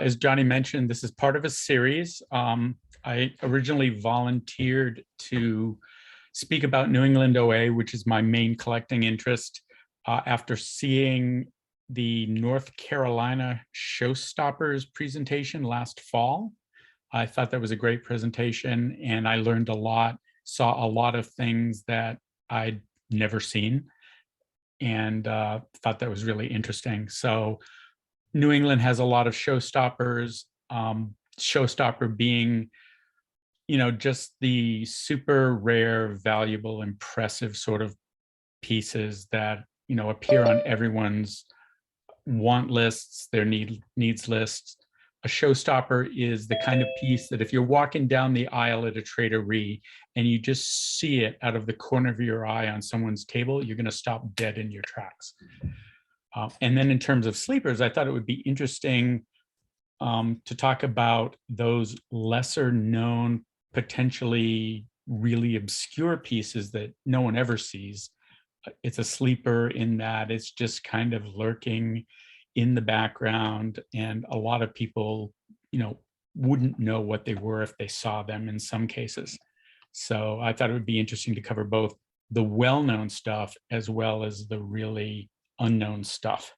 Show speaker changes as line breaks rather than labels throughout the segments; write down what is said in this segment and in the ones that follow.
As Johnny mentioned, this is part of a series. I originally volunteered to speak about New England OA, which is my main collecting interest, after seeing the North Carolina Showstoppers presentation last fall. I thought that was a great presentation, and I learned a lot, saw a lot of things that I'd never seen, and thought that was really interesting. So New England has a lot of showstoppers, showstopper being, just the super rare, valuable, impressive sort of pieces that, appear on everyone's want lists, their needs lists. A showstopper is the kind of piece that if you're walking down the aisle at a Trader Ree and you just see it out of the corner of your eye on someone's table, you're going to stop dead in your tracks. And then in terms of sleepers, I thought it would be interesting to talk about those lesser known, potentially really obscure pieces that no one ever sees. It's a sleeper in that it's just kind of lurking in the background, and a lot of people, wouldn't know what they were if they saw them in some cases. So I thought it would be interesting to cover both the well-known stuff as well as the really unknown stuff.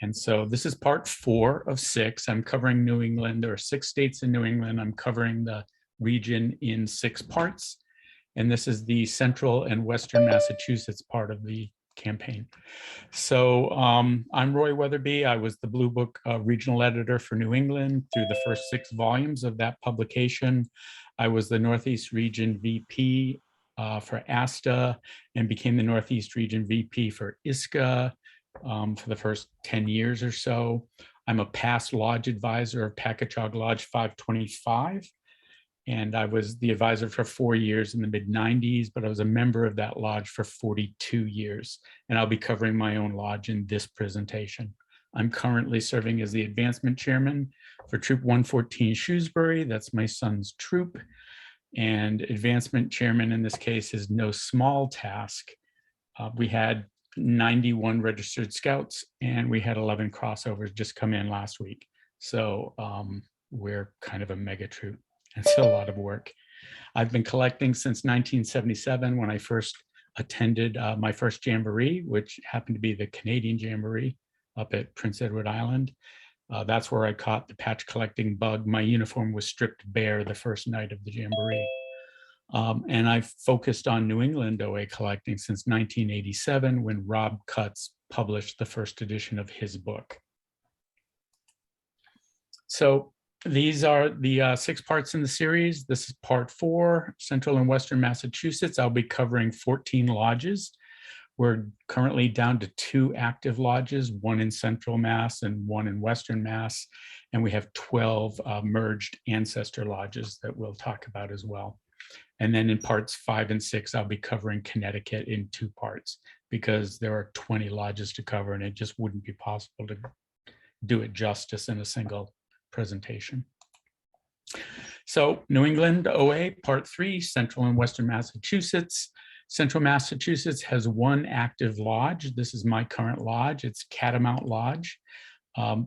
And so this is part 4 of 6. I'm covering New England. There are 6 states in New England. I'm covering the region in 6 parts. And this is the central and western Massachusetts part of the campaign. So I'm Roy Wetherbee. I was the Blue Book regional editor for New England through the first 6 volumes of that publication. I was the Northeast Region VP for ASTA and became the Northeast Region VP for ISCA for the first 10 years or so. I'm a past lodge advisor of Packagug Lodge 525. And I was the advisor for 4 years in the mid-90s, but I was a member of that lodge for 42 years. And I'll be covering my own lodge in this presentation. I'm currently serving as the advancement chairman for Troop 114 Shrewsbury. That's my son's troop. And advancement chairman in this case is no small task. We had 91 registered scouts, and we had 11 crossovers just come in last week. So we're kind of a mega troop. It's a lot of work. I've been collecting since 1977 when I first attended my first jamboree, which happened to be the Canadian Jamboree up at Prince Edward Island. That's where I caught the patch collecting bug. My uniform was stripped bare the first night of the jamboree. And I've focused on New England OA collecting since 1987 when Rob Cutts published the first edition of his book. So these are the 6 parts in the series. This is part 4, Central and Western Massachusetts. I'll be covering 14 lodges. We're currently down to 2 active lodges, 1 in Central Mass and 1 in Western Mass. And we have 12 merged ancestor lodges that we'll talk about as well. And then in parts 5 and 6, I'll be covering Connecticut in 2 parts because there are 20 lodges to cover and it just wouldn't be possible to do it justice in a single presentation. So New England OA part 3, Central and Western Massachusetts. Central Massachusetts has 1 active lodge. This is my current lodge. It's Catamount Lodge.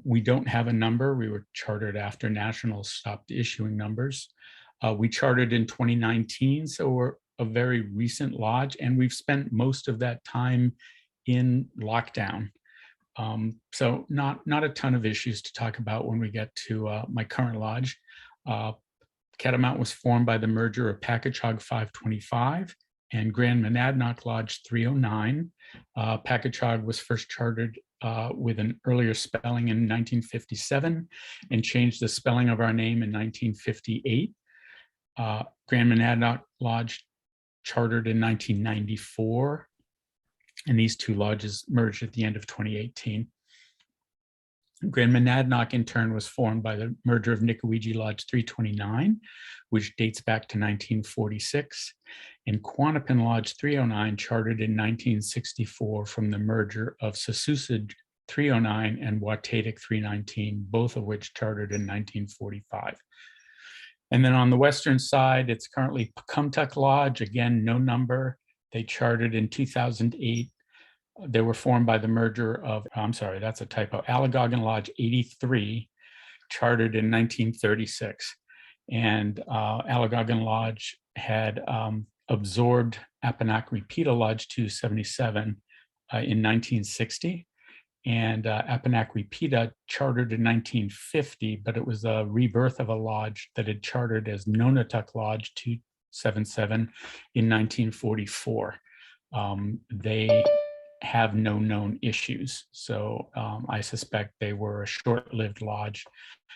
We don't have a number. We were chartered after National stopped issuing numbers. We chartered in 2019, so we're a very recent lodge, and we've spent most of that time in lockdown. So not a ton of issues to talk about when we get to my current lodge. Catamount was formed by the merger of Packagug 525 and Grand Monadnock Lodge 309. Packagug was first chartered with an earlier spelling in 1957 and changed the spelling of our name in 1958. Grand Monadnock Lodge chartered in 1994. And these 2 lodges merged at the end of 2018. Grand Monadnock, in turn, was formed by the merger of Nikiwigi Lodge 329, which dates back to 1946, and QUANOPIN Lodge 309, chartered in 1964 from the merger of Massachusetts 309 and Wattatic 319, both of which chartered in 1945. And then on the western side, it's currently Pocumtuc Lodge, again, no number. They chartered in 2008. They were formed by the merger of, I'm sorry, that's a typo, Allogagan Lodge 83 chartered in 1936, and Allogagan Lodge had absorbed Apinakwi Pita Lodge 277 in 1960. And Apinakwi Pita chartered in 1950, but it was a rebirth of a lodge that had chartered as Monadnock Lodge 277 in 1944. They have no known issues, so I suspect they were a short-lived lodge,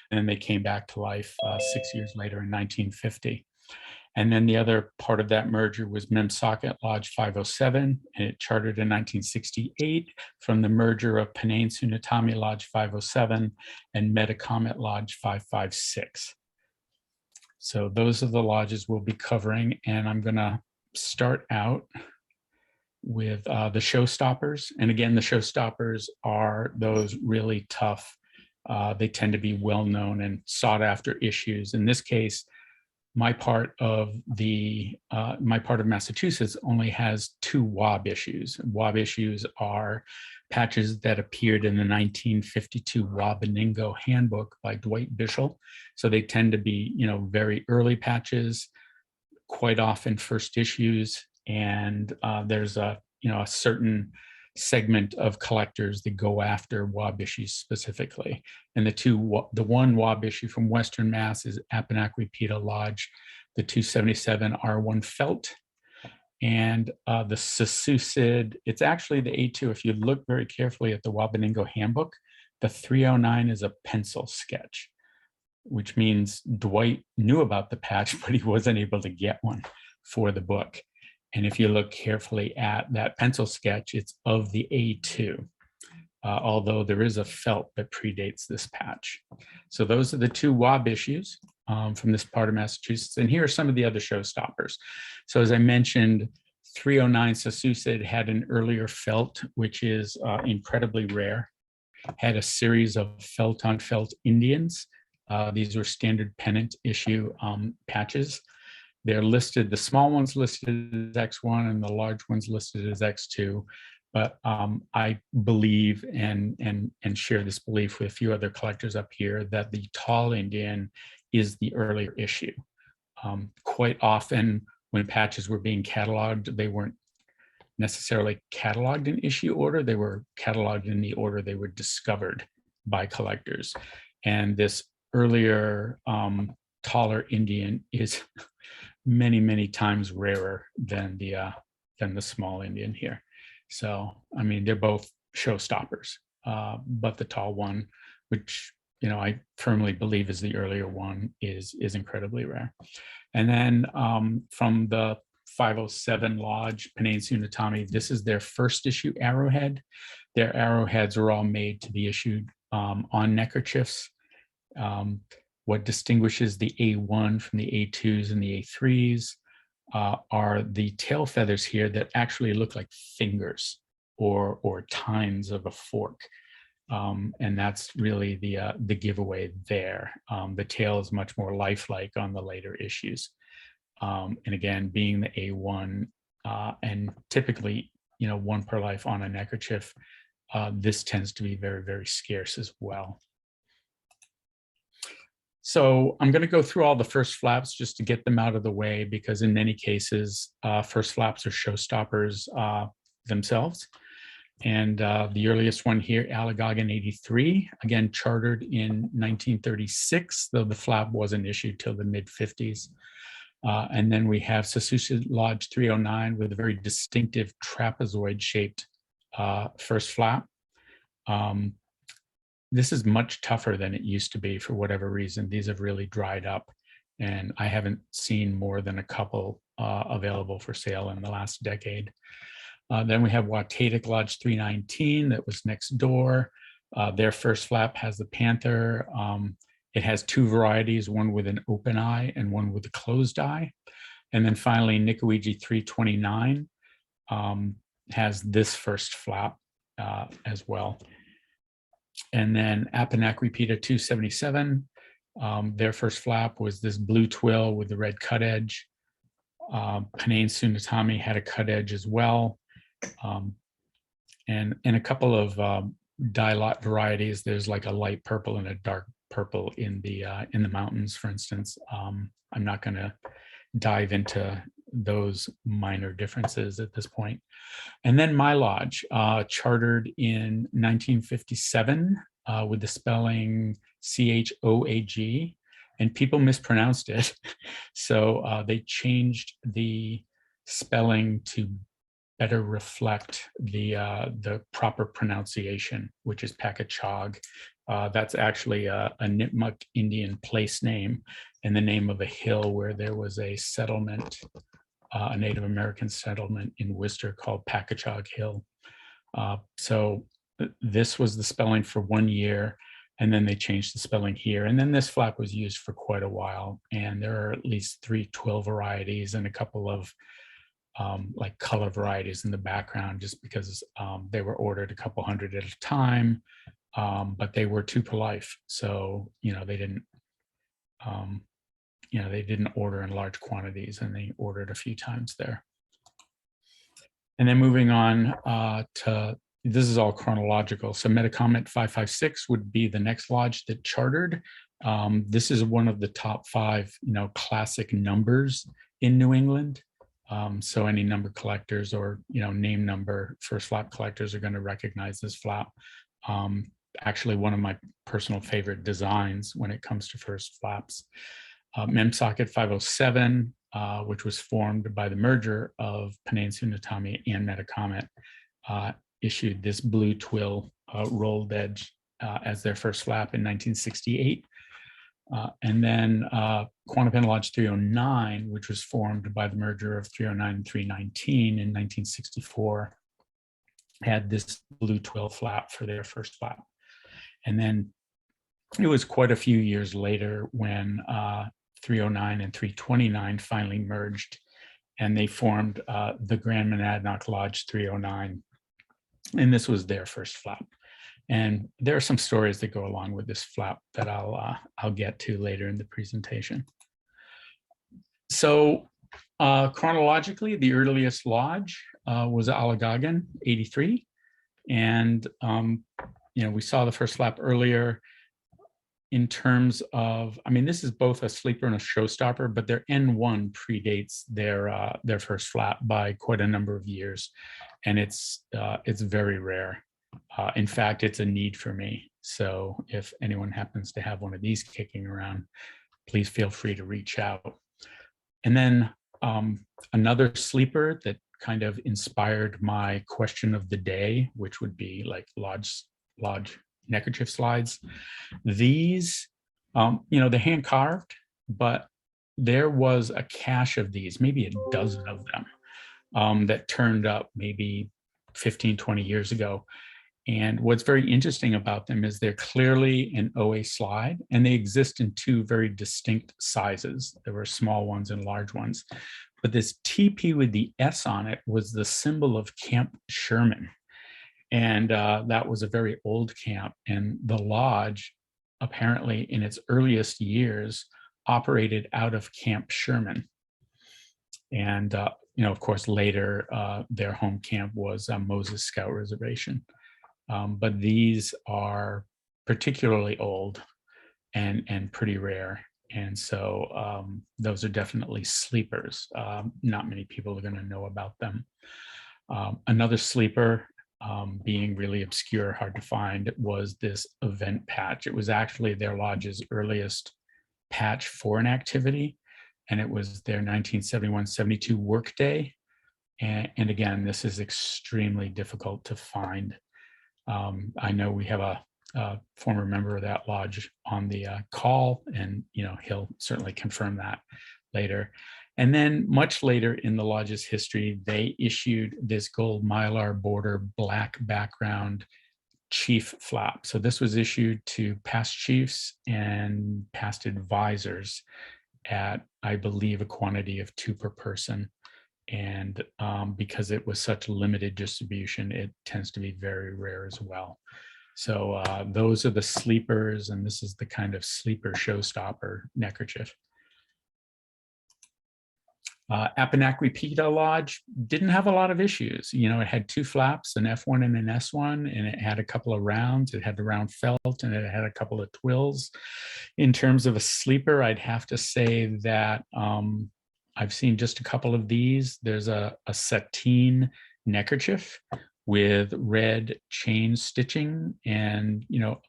and they came back to life 6 years later in 1950. And then the other part of that merger was Memsochet Lodge 507, and it chartered in 1968 from the merger of Sunatami Lodge 507 and Metacomet Lodge 556. So those are the lodges we'll be covering, and I'm going to start out with the Showstoppers. And again, the Showstoppers are those really tough, they tend to be well-known and sought-after issues. In this case, my part of Massachusetts only has 2 WAB issues. WAB issues are patches that appeared in the 1952 Wabaningo Handbook by Dwight Bishel. So they tend to be, very early patches, quite often first issues, and there's a certain segment of collectors that go after WAB issues specifically. And the one WAB issue from Western Mass is Apinakwi Pita Lodge, the 277 R1 Felt, and the Massachusetts, it's actually the A2. If you look very carefully at the Wabaningo Handbook, the 309 is a pencil sketch, which means Dwight knew about the patch, but he wasn't able to get one for the book. And if you look carefully at that pencil sketch, it's of the A2, although there is a felt that predates this patch. So those are the 2 WAB issues from this part of Massachusetts. And here are some of the other Showstoppers. So as I mentioned, 309 Massachusetts had an earlier felt, which is incredibly rare, had a series of felt on felt Indians. These were standard pennant issue patches. They're listed, the small ones listed as X1 and the large ones listed as X2. But I believe and share this belief with a few other collectors up here that the tall Indian is the earlier issue. Quite often when patches were being cataloged, they weren't necessarily cataloged in issue order. They were cataloged in the order they were discovered by collectors. And this earlier taller Indian is many, many times rarer than the small Indian here. So, I mean, they're both Showstoppers, but the tall one, which, I firmly believe is the earlier one, is incredibly rare. And then from the 507 Lodge, Sunatami, this is their first issue arrowhead. Their arrowheads are all made to be issued on neckerchiefs. What distinguishes the A1 from the A2s and the A3s are the tail feathers here that actually look like fingers or tines of a fork. And that's really the giveaway there. The tail is much more lifelike on the later issues. And again, being the A1 and typically, 1 per life on a neckerchief, this tends to be very, very scarce as well. So I'm going to go through all the first flaps just to get them out of the way, because in many cases, first flaps are Showstoppers themselves. And the earliest one here, Allogagan 83, again, chartered in 1936, though the flap wasn't issued till the mid-50s. And then we have Massachusetts Lodge 309 with a very distinctive trapezoid-shaped first flap. This is much tougher than it used to be for whatever reason. These have really dried up, and I haven't seen more than a couple available for sale in the last decade. Then we have Watetic Lodge 319 that was next door. Their first flap has the panther. It has 2 varieties, one with an open eye and one with a closed eye. And then finally, Nikiwigi 329 has this first flap as well. And then Apinakwi Pita 277, their first flap was this blue twill with the red cut edge. Sunatami had a cut edge as well. And a couple of dye lot varieties, there's like a light purple and a dark purple in the mountains, for instance. I'm not going to dive into those minor differences at this point. And then my lodge, chartered in 1957 with the spelling Choag, and people mispronounced it. So they changed the spelling to better reflect the proper pronunciation, which is Pacachog. That's actually a Nipmuc Indian place name and the name of a hill where there was a settlement, a Native American settlement in Worcester called Pacachog Hill. So this was the spelling for 1 year, and then they changed the spelling here. And then this flap was used for quite a while. And there are at least 3 twill varieties and a couple of like color varieties in the background, just because they were ordered a couple hundred at a time, but they were two per life. So, they didn't, they didn't order in large quantities, and they ordered a few times there. And then moving on to, this is all chronological. So Metacomet 556 would be the next lodge that chartered. This is one of the top 5, classic numbers in New England. So any number collectors or, name number first flap collectors are going to recognize this flap. Actually, one of my personal favorite designs when it comes to first flaps. Memsochet 507, which was formed by the merger of Pennsylvania and Metacomet, issued this blue twill rolled edge as their first flap in 1968. And then QUANOPIN Lodge 309, which was formed by the merger of 309 and 319 in 1964, had this blue twill flap for their first flap. And then it was quite a few years later when 309 and 329 finally merged, and they formed the Grand Monadnock Lodge 309. And this was their first flap. And there are some stories that go along with this flap that I'll get to later in the presentation. So chronologically, the earliest lodge was Allogagan 83. And, we saw the first flap earlier in terms of, this is both a sleeper and a showstopper, but their N1 predates their first flap by quite a number of years. And it's very rare. In fact, it's a need for me. So if anyone happens to have one of these kicking around, please feel free to reach out. And then another sleeper that kind of inspired my question of the day, which would be like lodge neckerchief slides. These, they're hand carved, but there was a cache of these, maybe a dozen of them, that turned up maybe 15, 20 years ago. And what's very interesting about them is they're clearly an OA slide, and they exist in 2 very distinct sizes. There were small ones and large ones. But this TP with the S on it was the symbol of Camp Sherman. And that was a very old camp. And the lodge, apparently in its earliest years, operated out of Camp Sherman. And, of course, later their home camp was Moses Scout Reservation. But these are particularly old and pretty rare. And so those are definitely sleepers. Not many people are going to know about them. Another sleeper, being really obscure, hard to find, was this event patch. It was actually their lodge's earliest patch for an activity, and it was their 1971-72 workday. And again, this is extremely difficult to find. I know we have a former member of that lodge on the call, and he'll certainly confirm that later. And then much later in the lodge's history, they issued this gold mylar border, black background chief flap. So this was issued to past chiefs and past advisors at, I believe, a quantity of 2 per person. And because it was such limited distribution, it tends to be very rare as well. So those are the sleepers, and this is the kind of sleeper showstopper neckerchief. Apinakwi Pita Lodge didn't have a lot of issues. You know, it had two flaps, an F1 and an S1, and it had a couple of rounds. It had the round felt, and it had a couple of twills. In terms of a sleeper, I'd have to say that I've seen just a couple of these. There's a sateen neckerchief with red chain stitching and, you know,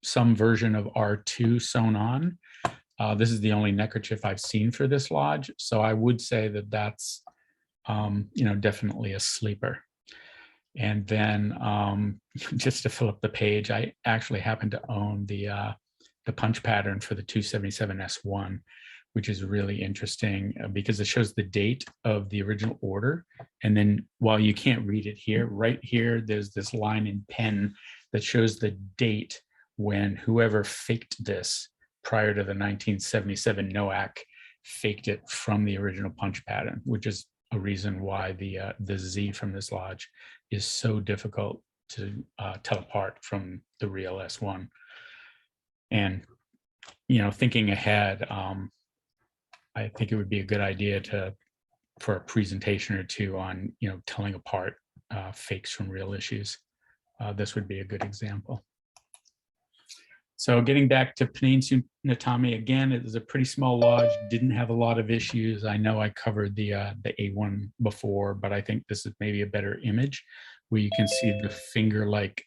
some version of R2 sewn on. This is the only neckerchief I've seen for this lodge. So I would say that that's, you know, definitely a sleeper. And then just to fill up the page, I actually happen to own the punch pattern for the 277S1, which is really interesting because it shows the date of the original order. And then while you can't read it here, right here, there's this line in pen that shows the date when whoever faked this prior to the 1977 NOAC faked it from the original punch pattern, which is a reason why the Z from this lodge is so difficult to tell apart from the real S1. And, you know, thinking ahead, I think it would be a good idea for a presentation or two on, you know, telling apart fakes from real issues. This would be a good example. So getting back to Peninsula Natami, again, it was a pretty small lodge, didn't have a lot of issues. I know I covered the A1 before, but I think this is maybe a better image where you can see the finger-like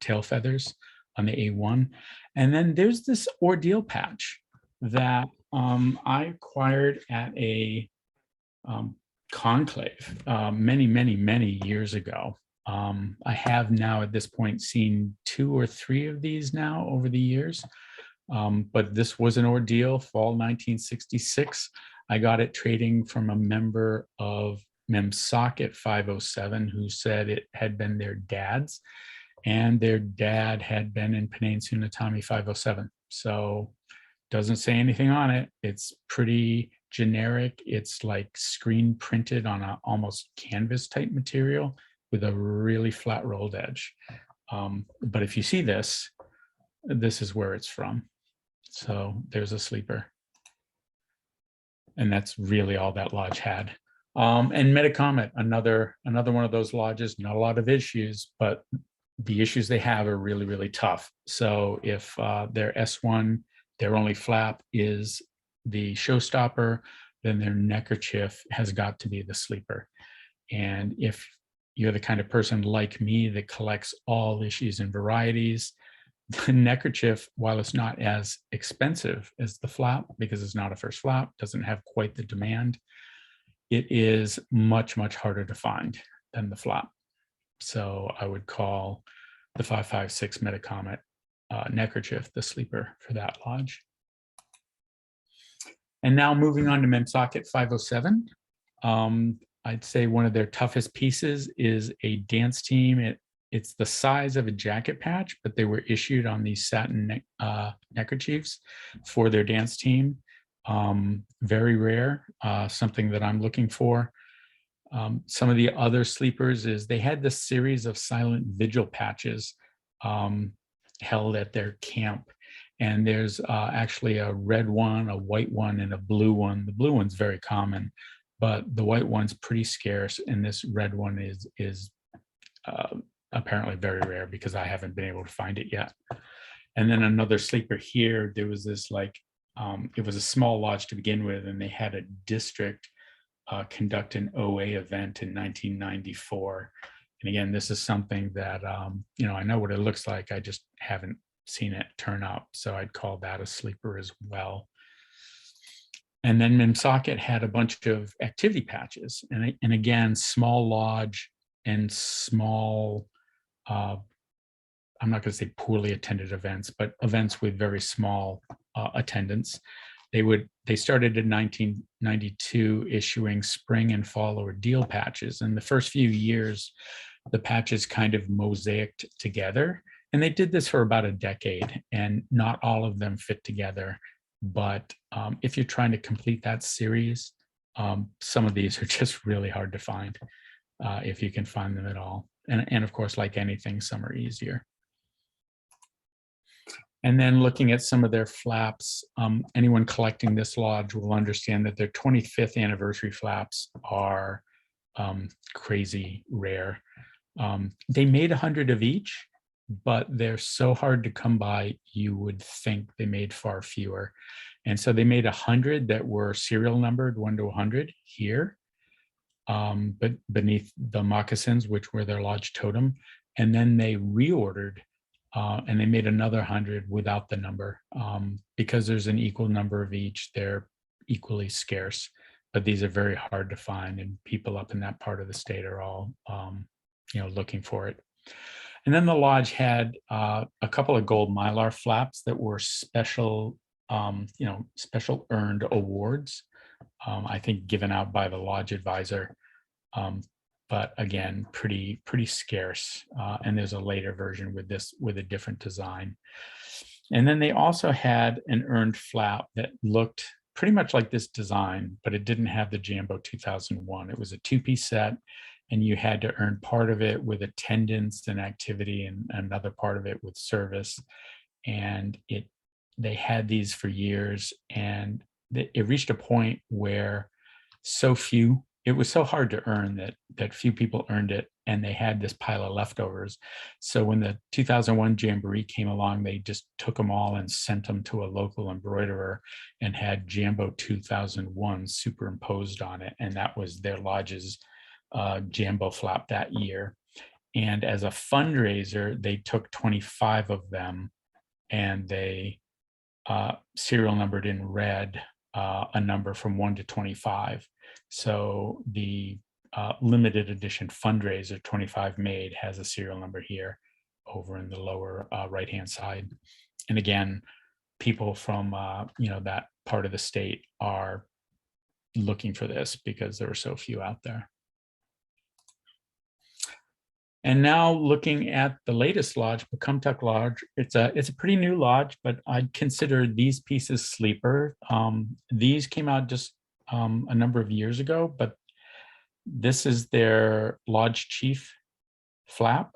tail feathers on the A1. And then there's this ordeal patch that I acquired at a conclave many years ago. I have now at this point seen 2 or 3 of these now over the years, but this was an ordeal, fall 1966. I got it trading from a member of Memsochet 507 who said it had been their dad's, and their dad had been in Peninsula Natami 507. So doesn't say anything on it. It's pretty generic. It's like screen printed on a almost canvas type material with a really flat rolled edge. But if you see this, this is where it's from. So there's a sleeper. And that's really all that lodge had. And Metacomet, another one of those lodges, not a lot of issues, but the issues they have are really tough. So if their S1, their only flap is the showstopper, then their neckerchief has got to be the sleeper. And if you're the kind of person like me that collects all issues and varieties, the neckerchief, while it's not as expensive as the flap, because it's not a first flap, doesn't have quite the demand, it is much harder to find than the flap. So I would call the 556 Metacomet neckerchief the sleeper for that lodge. And now moving on to Memsochet 507. I'd say one of their toughest pieces is a dance team. It's the size of a jacket patch, but they were issued on these satin neckerchiefs for their dance team. Very rare, something that I'm looking for. Some of the other sleepers is they had this series of silent vigil patches held at their camp. And there's actually a red one, a white one, and a blue one. The blue one's very common, but the white one's pretty scarce. And this red one is apparently very rare because I haven't been able to find it yet. And then another sleeper here, there was this like, it was a small lodge to begin with, and they had a district conduct an OA event in 1994. And again, this is something that, you know, I know what it looks like. I just haven't seen it turn up. So I'd call that a sleeper as well. And then Memsochet had a bunch of activity patches. And again, small lodge and small, I'm not going to say poorly attended events, but events with very small attendance. They started in 1992 issuing spring and fall ordeal patches. And the first few years, the patches kind of mosaicked together. And they did this for about a decade, and not all of them fit together. But if you're trying to complete that series, some of these are just really hard to find, if you can find them at all. And of course, like anything, some are easier. And then looking at some of their flaps, anyone collecting this lodge will understand that their 25th anniversary flaps are crazy rare. They made 100 of each, but they're so hard to come by, you would think they made far fewer. And so they made 100 that were serial numbered 1 to 100 here, but beneath the moccasins, which were their lodge totem. And then they reordered and they made another 100 without the number because there's an equal number of each. They're equally scarce, but these are very hard to find, and people up in that part of the state are all looking for it. And then the lodge had a couple of gold mylar flaps that were special, special earned awards, I think given out by the lodge advisor. But again, pretty scarce. And there's a later version with a different design. And then they also had an earned flap that looked pretty much like this design, but it didn't have the Jambo 2001. It was a 2-piece set, and you had to earn part of it with attendance and activity and another part of it with service. And they had these for years, and it reached a point where it was so hard to earn that few people earned it, and they had this pile of leftovers. So when the 2001 Jamboree came along, they just took them all and sent them to a local embroiderer and had Jambo 2001 superimposed on it. And that was their lodge's Jambo flap that year. And as a fundraiser, they took 25 of them and they serial numbered in red a number from 1 to 25. So the limited edition fundraiser 25 made has a serial number here over in the lower right-hand side. And again, people from that part of the state are looking for this because there are so few out there. And now looking at the latest lodge, Pocumtuc Lodge, it's a pretty new lodge, but I'd consider these pieces sleeper. These came out just a number of years ago, but this is their lodge chief flap.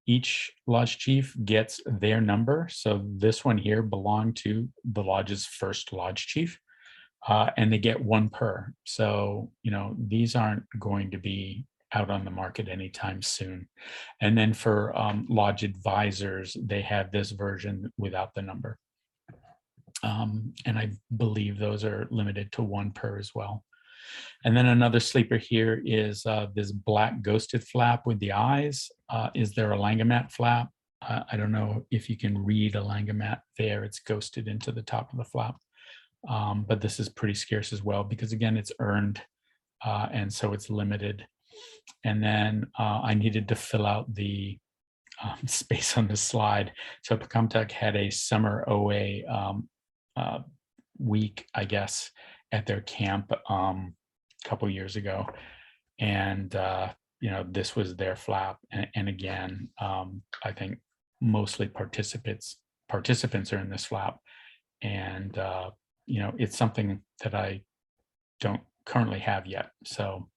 Each lodge chief gets their number. So this one here belonged to the lodge's first lodge chief, and they get 1 per. So, these aren't going to be out on the market anytime soon. And then for lodge advisors, they have this version without the number. And I believe those are limited to 1 per as well. And then another sleeper here is this black ghosted flap with the eyes. Is there a Langamat flap? I don't know if you can read a Langamat there. It's ghosted into the top of the flap. But this is pretty scarce as well because, again, it's earned, and so it's limited. And then I needed to fill out the space on the slide. So Pocumtuc had a summer OA week, I guess, at their camp a couple years ago. And, this was their flap. And again, I think mostly participants are in this flap. And, it's something that I don't currently have yet. So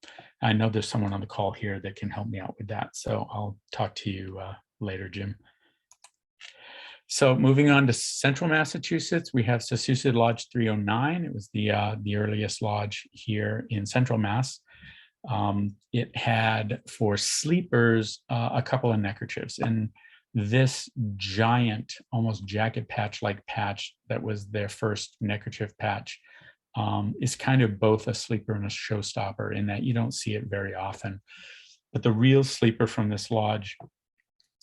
I know there's someone on the call here that can help me out with that. So I'll talk to you later, Jim. So moving on to Central Massachusetts, we have Sassoosett Lodge 309. It was the earliest lodge here in Central Mass. It had for sleepers a couple of neckerchiefs, and this giant, almost jacket patch-like patch that was their first neckerchief patch is kind of both a sleeper and a showstopper in that you don't see it very often. But the real sleeper from this lodge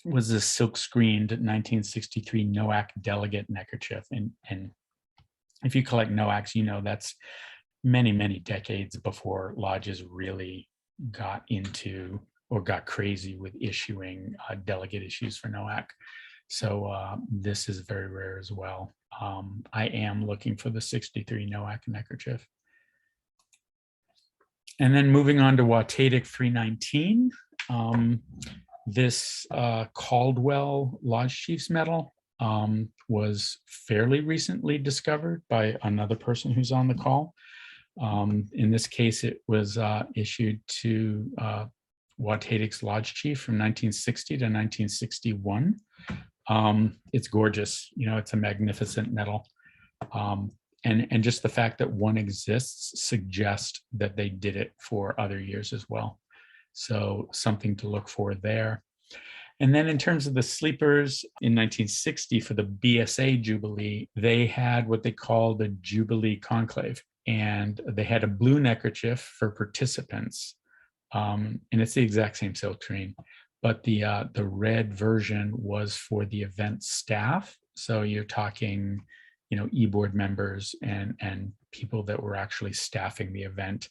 was this silk-screened 1963 NOAC delegate neckerchief. And if you collect NOACs, that's many, many decades before lodges really got into or got crazy with issuing delegate issues for NOAC. So this is very rare as well. I am looking for the 63 NOAC neckerchief. And then moving on to Watadic 319. This Caldwell Lodge Chief's medal was fairly recently discovered by another person who's on the call. In this case, it was issued to Watadic's Lodge Chief from 1960 to 1961 It's gorgeous. You know, it's a magnificent medal. And just the fact that one exists suggests that they did it for other years as well. So something to look for there. And then in terms of the sleepers, in 1960 for the BSA Jubilee, they had what they called the Jubilee Conclave. And they had a blue neckerchief for participants. And it's the exact same silk screen, but the red version was for the event staff. So you're talking, you know, e-board members and people that were actually staffing the event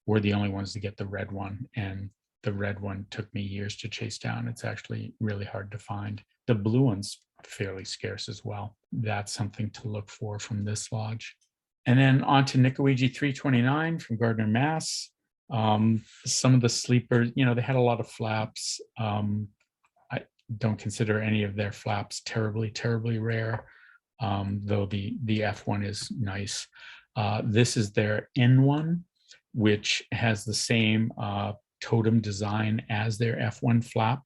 were the only ones to get the red one. And the red one took me years to chase down. It's actually really hard to find. The blue one's fairly scarce as well. That's something to look for from this lodge. And then on to Nikiwigi 329 from Gardner, Mass. Some of the sleepers, you know, they had a lot of flaps. I don't consider any of their flaps terribly rare, though the F1 is nice. This is their N1, which has the same totem design as their F1 flap.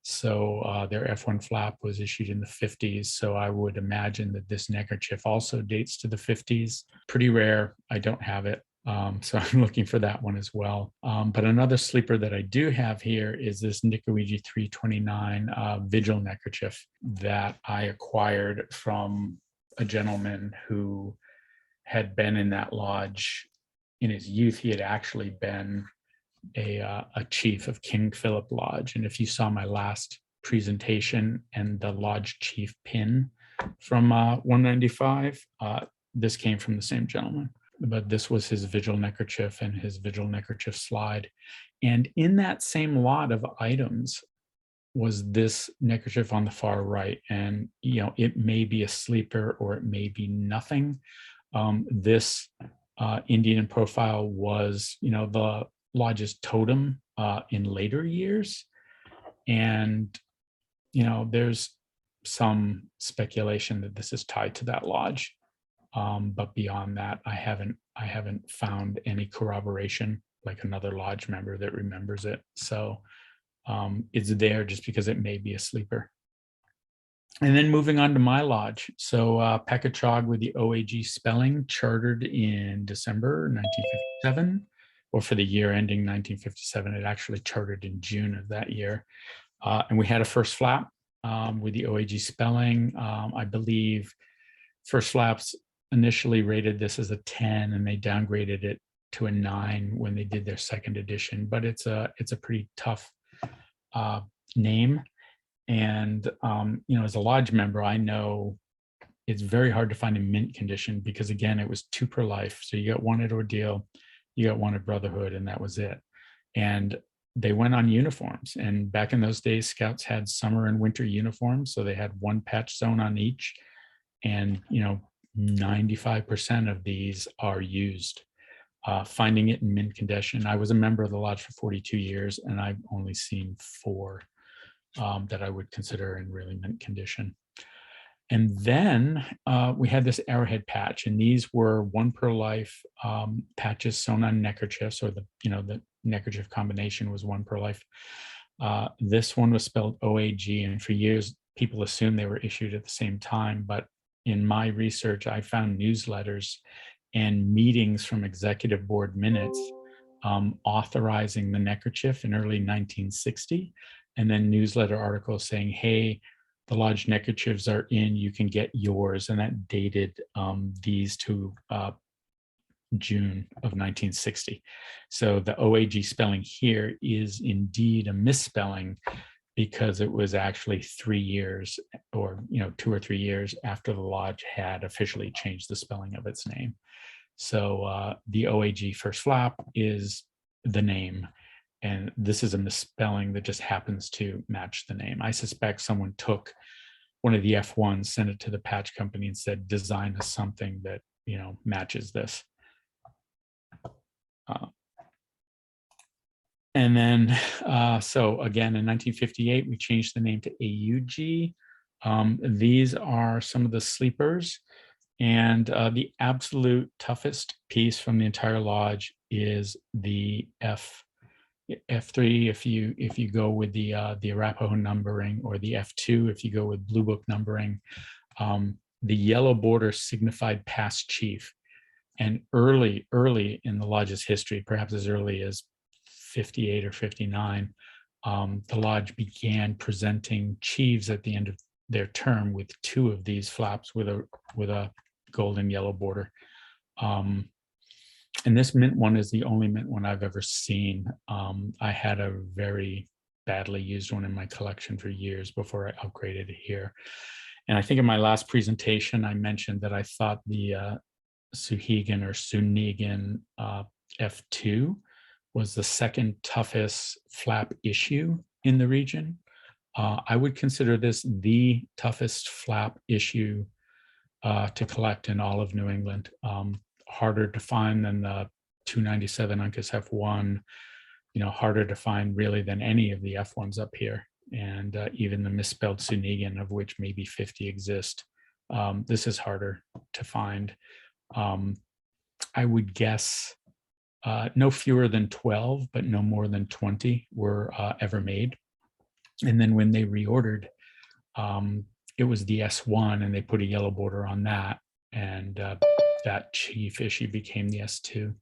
So their F1 flap was issued in the 50s. So I would imagine that this neckerchief also dates to the 50s. Pretty rare. I don't have it. So I'm looking for that one as well. But another sleeper that I do have here is this Nikiwigi 329 Vigil neckerchief that I acquired from a gentleman who had been in that lodge in his youth. He had actually been a chief of King Philip Lodge. And if you saw my last presentation and the lodge chief pin from 195, this came from the same gentleman. But this was his Vigil neckerchief and his Vigil neckerchief slide. And in that same lot of items was this neckerchief on the far right. And, you know, it may be a sleeper or it may be nothing. This Indian profile was, you know, the lodge's totem in later years. And, you know, there's some speculation that this is tied to that lodge. But beyond that, I haven't found any corroboration, like another lodge member that remembers it. So it's there just because it may be a sleeper. And then moving on to my lodge. So Pecachog with the OAG spelling, chartered in December 1957, or for the year ending 1957. It actually chartered in June of that year. And we had a first flap with the OAG spelling. I believe First Flaps initially rated this as a 10 and they downgraded it to a 9 when they did their second edition, but it's a pretty tough name. And you know, as a lodge member, I know it's very hard to find in mint condition because, again, it was 2 per life. So you got one at Ordeal, you got one at Brotherhood, and that was it. And they went on uniforms. And back in those days, Scouts had summer and winter uniforms. So they had one patch zone on each. And, you know, 95% of these are used. Finding it in mint condition. I was a member of the lodge for 42 years, and I've only seen 4 that I would consider in really mint condition. And then we had this arrowhead patch, and these were 1 per life patches sewn on neckerchiefs, or the neckerchief combination was 1 per life. This one was spelled OAG, and for years people assumed they were issued at the same time. But in my research, I found newsletters and meetings from executive board minutes authorizing the neckerchief in early 1960, and then newsletter articles saying, hey, the lodge neckerchiefs are in, you can get yours. And that dated these to June of 1960. So the OAG spelling here is indeed a misspelling because it was actually 3 years, or 2 or 3 years after the lodge had officially changed the spelling of its name. So the OAG first flap is the name, and this is a misspelling that just happens to match the name. I suspect someone took one of the F1s, sent it to the patch company and said, design us something that, matches this. And then, so again, in 1958, we changed the name to AUG. These are some of the sleepers. And the absolute toughest piece from the entire lodge is the F F3 if you go with the Arapaho numbering, or the F2 if you go with Blue Book numbering. The yellow border signified past chief, and early in the lodge's history, perhaps as early as 58 or 59, the lodge began presenting chiefs at the end of their term with two of these flaps with a gold and yellow border. And this mint one is the only mint one I've ever seen. I had a very badly used one in my collection for years before I upgraded it here. And I think in my last presentation, I mentioned that I thought the Souhegan or Sounegan F2 was the second toughest flap issue in the region. I would consider this the toughest flap issue to collect in all of New England. Harder to find than the 297 Uncas F1, harder to find really than any of the F1s up here. And even the misspelled Sounegan, of which maybe 50 exist. This is harder to find. I would guess no fewer than 12, but no more than 20 were ever made. And then when they reordered, it was the S1 and they put a yellow border on that. And that chief issue became the S2.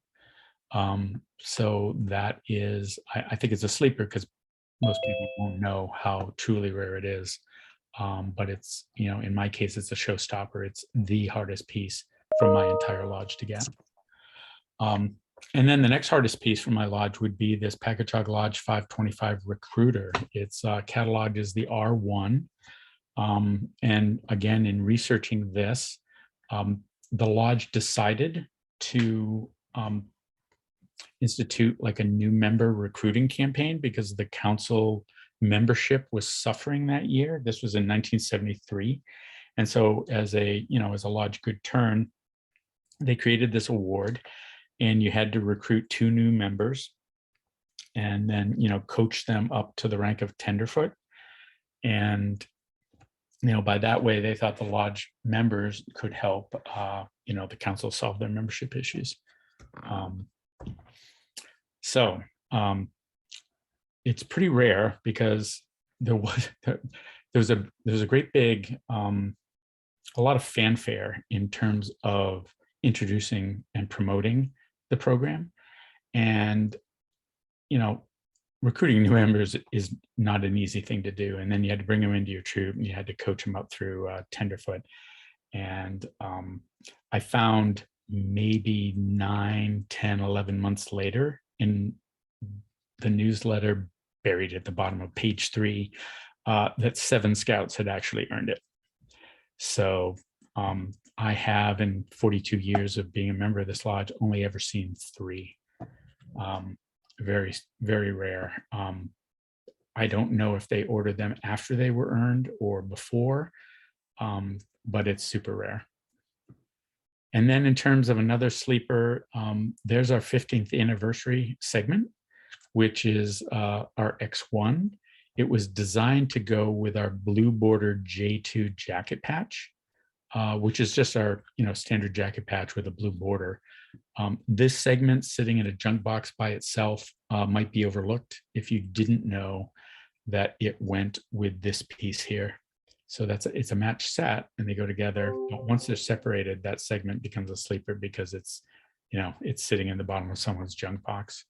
So that is, I think it's a sleeper because most people won't know how truly rare it is. But it's, in my case, it's a showstopper. It's the hardest piece from my entire lodge to get. And then the next hardest piece from my lodge would be this Pocumtuc Lodge 525 Recruiter. Its catalog is the R1. And again, in researching this, the lodge decided to institute like a new member recruiting campaign because the council membership was suffering that year. This was in 1973. And so as a lodge good turn, they created this award, and you had to recruit 2 new members and then, coach them up to the rank of tenderfoot. And, by that way, they thought the lodge members could help, the council solve their membership issues. So it's pretty rare because there's a great big, a lot of fanfare in terms of introducing and promoting the program. And, recruiting new members is not an easy thing to do. And then you had to bring them into your troop and you had to coach them up through tenderfoot. And I found maybe 9, 10, 11 months later in the newsletter, buried at the bottom of page 3, that 7 scouts had actually earned it. So I have, in 42 years of being a member of this lodge, only ever seen 3. Very, very rare. I don't know if they ordered them after they were earned or before, but it's super rare. And then in terms of another sleeper, there's our 15th anniversary segment, which is our X1. It was designed to go with our blue border J2 jacket patch, which is just our standard jacket patch with a blue border. This segment sitting in a junk box by itself might be overlooked if you didn't know that it went with this piece here. So it's a match set and they go together. But once they're separated, that segment becomes a sleeper because it's sitting in the bottom of someone's junk box.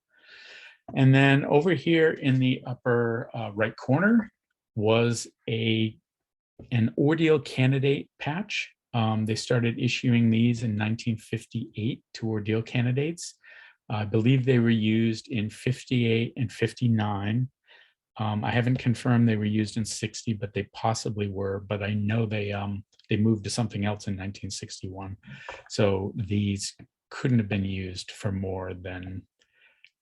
And then over here in the upper right corner was an ordeal candidate patch. They started issuing these in 1958 to ordeal candidates. I believe they were used in 58 and 59. I haven't confirmed they were used in 60, but they possibly were. But I know they moved to something else in 1961. So these couldn't have been used for more than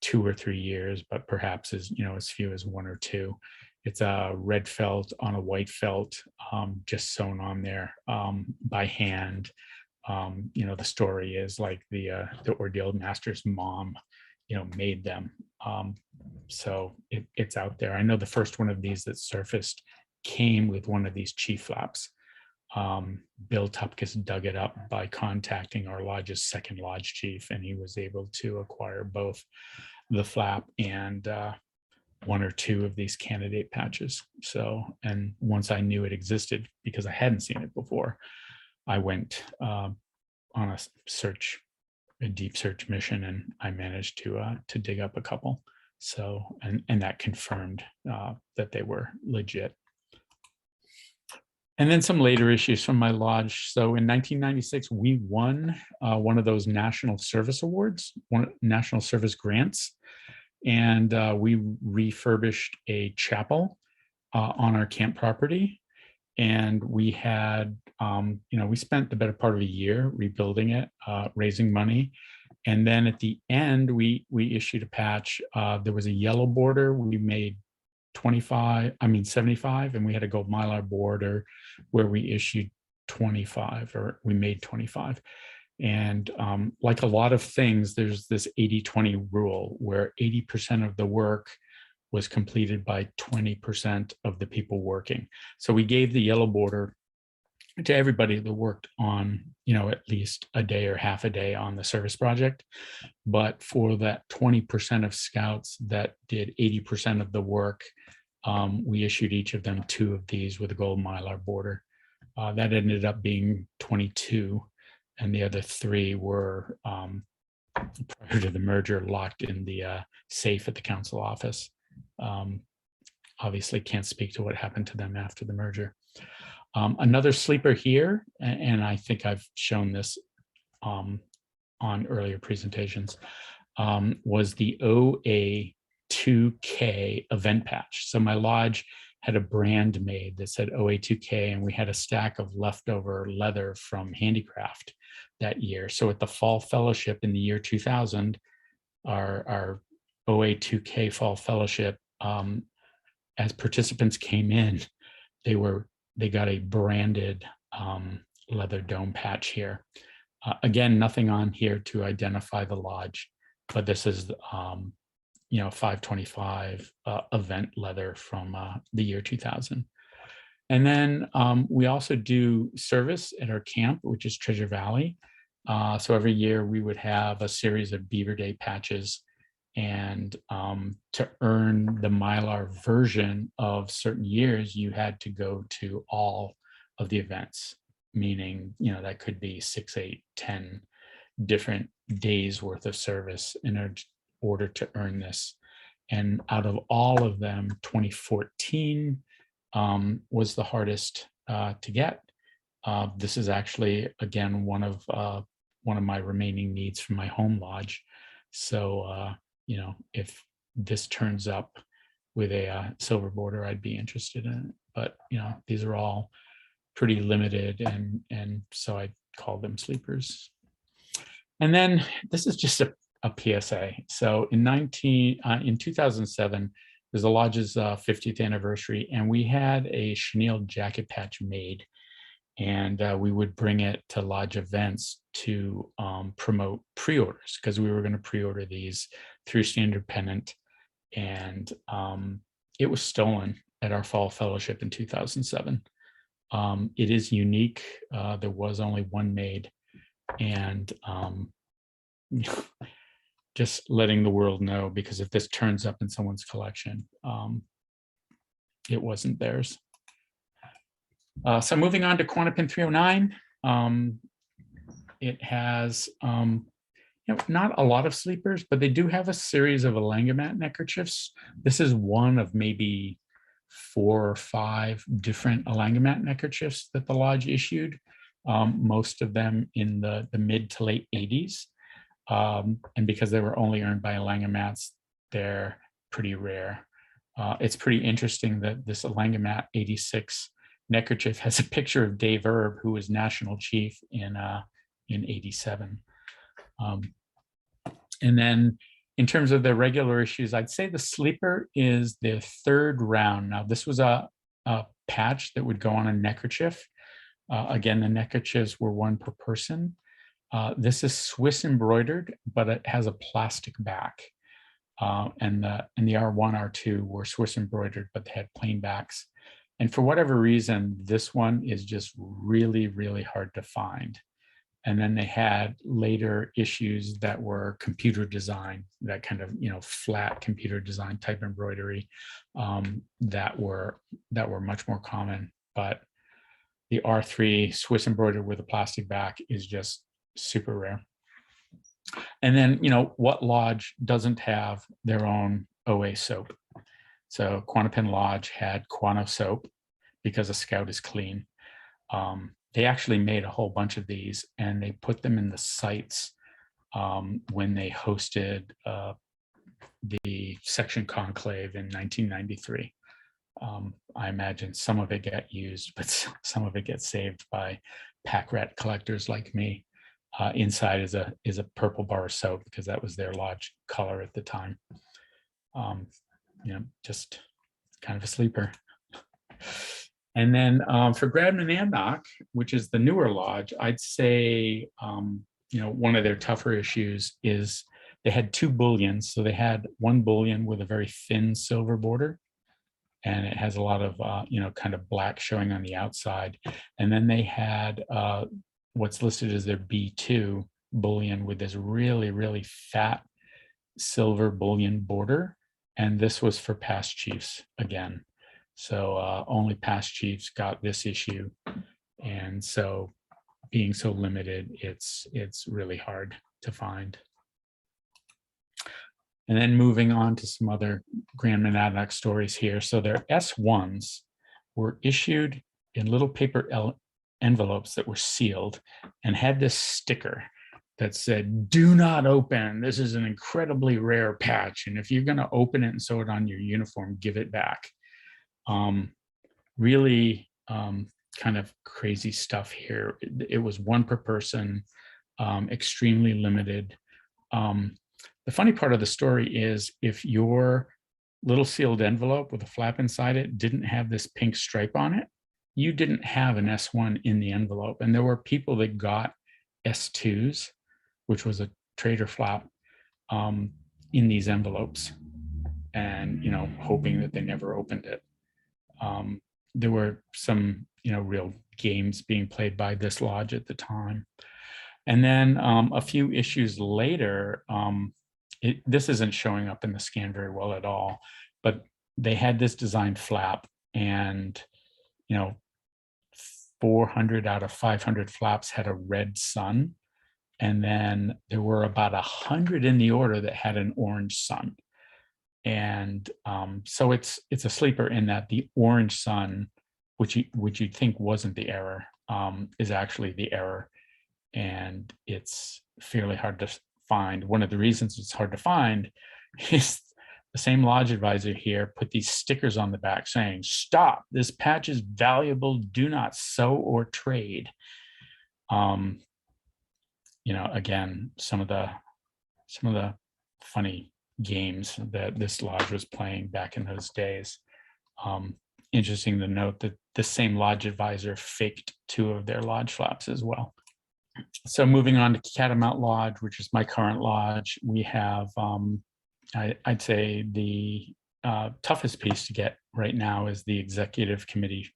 2 or 3 years, but perhaps as few as 1 or 2. It's a red felt on a white felt, just sewn on there by hand. The story is like the ordeal master's mom, made them. So it's out there. I know the first one of these that surfaced came with one of these chief flaps. Bill Tupkus dug it up by contacting our lodge's second lodge chief, and he was able to acquire both. the flap and one or two of these candidate patches. So, and once I knew it existed, because I hadn't seen it before, I went on a deep search mission, and I managed to dig up a couple. So, and that confirmed that they were legit. And then some later issues from my lodge. So in 1996, we won one of those National Service Awards, National Service Grants, and we refurbished a chapel on our camp property. And we had, we spent the better part of a year rebuilding it, raising money. And then at the end, we issued a patch. There was a yellow border. We made 75, and we had a gold mylar border where we issued 25, or we made 25. And like a lot of things, there's this 80-20 rule where 80% of the work was completed by 20% of the people working. So we gave the yellow border to everybody that worked on, at least a day or half a day on the service project. But for that 20% of scouts that did 80% of the work, we issued each of them 2 of these with a gold mylar border. That ended up being 22, and the other 3 were, prior to the merger, locked in the safe at the council office. Obviously can't speak to what happened to them after the merger. Another sleeper here, and I think I've shown this on earlier presentations, was the OA2K event patch. So my lodge had a brand made that said OA2K, and we had a stack of leftover leather from handicraft that year. So at the fall fellowship in the year 2000, our OA2K fall fellowship, as participants came in, they got a branded leather dome patch here. Again, nothing on here to identify the lodge, but this is 525 event leather from the year 2000. And then we also do service at our camp, which is Treasure Valley. So every year we would have a series of Beaver Day patches, and to earn the Mylar version of certain years, you had to go to all of the events, meaning, that could be 6, 8, 10 different days worth of service in order to earn this. And out of all of them, 2014 was the hardest to get. This is actually, again, one of my remaining needs from my home lodge. So, if this turns up with a silver border, I'd be interested in it. But, these are all pretty limited, and so I call them sleepers. And then this is just a PSA. So in 2007, there's the lodge's 50th anniversary, and we had a chenille jacket patch made, and we would bring it to lodge events to promote pre-orders, because we were going to pre-order these through Standard Pennant, and it was stolen at our fall fellowship in 2007. It is unique. There was only one made, and just letting the world know, because if this turns up in someone's collection, it wasn't theirs. So moving on to QUANOPIN 309, it has not a lot of sleepers, but they do have a series of Allogagan neckerchiefs. This is one of maybe 4 or 5 different Allogagan neckerchiefs that the lodge issued, most of them in the mid to late 80s. And because they were only earned by Allagamatts, they're pretty rare. It's pretty interesting that this Allagamat 86 neckerchief has a picture of Dave Erb, who was national chief in 87. And then in terms of the regular issues, I'd say the sleeper is the 3rd round. Now, this was a patch that would go on a neckerchief. Again, the neckerchiefs were 1 per person. This is Swiss embroidered, but it has a plastic back. And the R1, R2 were Swiss embroidered, but they had plain backs. And for whatever reason, this one is just really, really hard to find. And then they had later issues that were computer design, that kind of, flat computer design type embroidery, that were much more common. But the R3 Swiss embroidered with a plastic back is just super rare. And then, what lodge doesn't have their own OA soap? So QUANOPIN Lodge had Quano soap because a Scout is clean. They actually made a whole bunch of these, and they put them in the sites when they hosted the section conclave in 1993. I imagine some of it got used, but some of it gets saved by pack rat collectors like me. Inside is a purple bar of soap because that was their lodge color at the time. Just kind of a sleeper. And then for Grad Monadnock, which is the newer lodge, I'd say one of their tougher issues is they had two bullions. So they had one bullion with a very thin silver border, and it has a lot of kind of black showing on the outside. And then they had what's listed as their B2 bullion with this really, really fat silver bullion border. And this was for past chiefs again. So only past chiefs got this issue. And so being so limited, it's really hard to find. And then moving on to some other Grand Monadnock stories here. So their S1s were issued in little paper envelopes that were sealed and had this sticker that said, "Do not open. This is an incredibly rare patch. And if you're going to open it and sew it on your uniform, give it back." Really kind of crazy stuff here. It was one per person, extremely limited. The funny part of the story is if your little sealed envelope with a flap inside it didn't have this pink stripe on it, you didn't have an S1 in the envelope. And there were people that got S2s, which was a trader flap, in these envelopes, and hoping that they never opened it. There were some real games being played by this lodge at the time. And then a few issues later, this isn't showing up in the scan very well at all, but they had this designed flap, and 400 out of 500 flaps had a red sun. And then there were about 100 in the order that had an orange sun. And so it's a sleeper in that the orange sun, which you'd think wasn't the error, is actually the error. And it's fairly hard to find. One of the reasons it's hard to find is the same lodge advisor here put these stickers on the back saying, "Stop, this patch is valuable, do not sew or trade." Again, some of the funny games that this lodge was playing back in those days. Interesting to note that the same lodge advisor faked two of their lodge flaps as well. So moving on to Catamount Lodge, which is my current lodge, we have, I'd say the toughest piece to get right now is the executive committee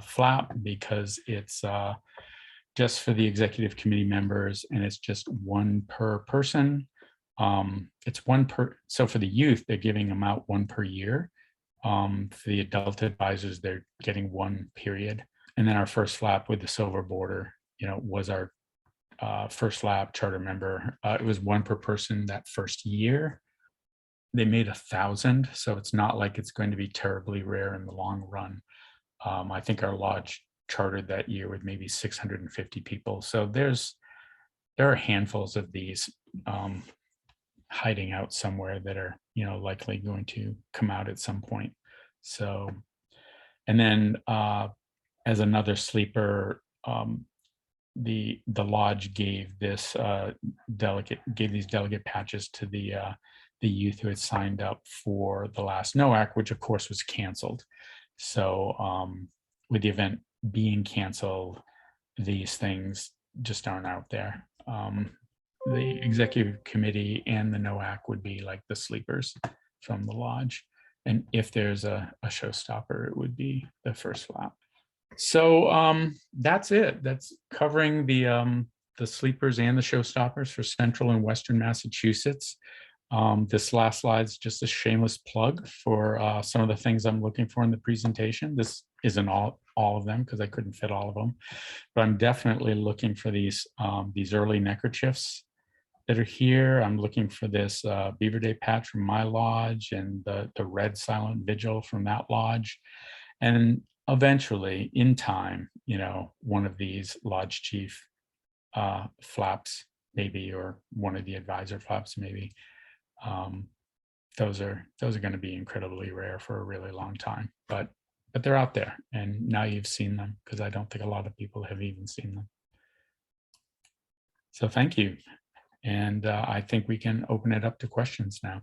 flap, because it's just for the executive committee members, and it's just one per person. It's one per, so for the youth, they're giving them out one per year. For the adult advisors, they're getting one period. And then our first flap with the silver border, was our first flap charter member. It was one per person that first year. They made 1,000, so it's not like it's going to be terribly rare in the long run. I think our lodge chartered that year with maybe 650 people. So there are handfuls of these hiding out somewhere that are likely going to come out at some point. So, and then as another sleeper, the lodge gave this these delegate patches to the youth who had signed up for the last NOAC, which of course was canceled. So with the event being canceled, these things just aren't out there. The executive committee and the NOAC would be like the sleepers from the lodge. And if there's a showstopper, it would be the first flap. So that's it. That's covering the the sleepers and the showstoppers for Central and Western Massachusetts. This last slide is just a shameless plug for some of the things I'm looking for in the presentation. This isn't all of them because I couldn't fit all of them, but I'm definitely looking for these early neckerchiefs that are here. I'm looking for this Beaver Day patch from my lodge and the red silent vigil from that lodge. And eventually, in time, you know, one of these lodge chief flaps maybe, or one of the advisor flaps maybe. Those are going to be incredibly rare for a really long time, but they're out there, and now you've seen them, because I don't think a lot of people have even seen them. So thank you. And I think we can open it up to questions now.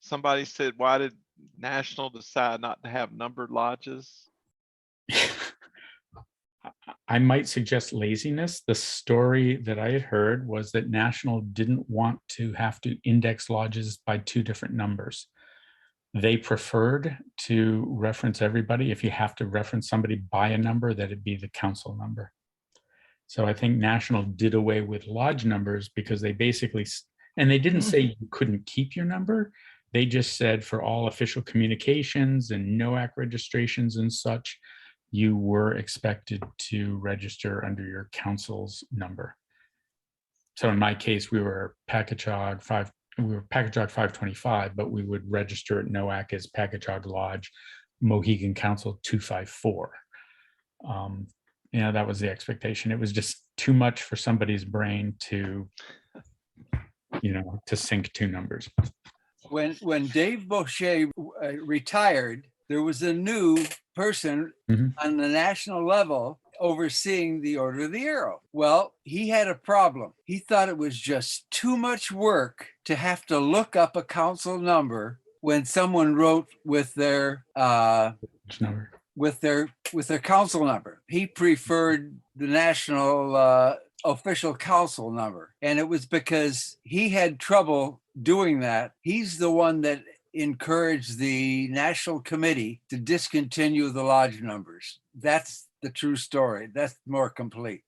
Somebody said, why did National decide not to have numbered lodges?
I might suggest laziness. The story that I had heard was that National didn't want to have to index lodges by 2 different numbers. They preferred to reference everybody. If you have to reference somebody by a number, that it'd be the council number. So I think National did away with lodge numbers because they basically, and they didn't say you couldn't keep your number. They just said for all official communications and NOAC registrations and such, you were expected to register under your council's number. So in my case, we were Packagug 525, but we would register at NOAC as Packagug Lodge, Mohegan Council 254. You know, that was the expectation. It was just too much for somebody's brain to, you know, to sync 2 numbers.
When Dave Boucher retired, there was a new person on the national level overseeing the Order of the Arrow. Well, he had a problem. He thought it was just too much work to have to look up a council number when someone wrote with their
number.
With their council number. He preferred the national official council number. And it was because he had trouble doing that. He's the one that encouraged the national committee to discontinue the lodge numbers. That's the true story. That's more complete.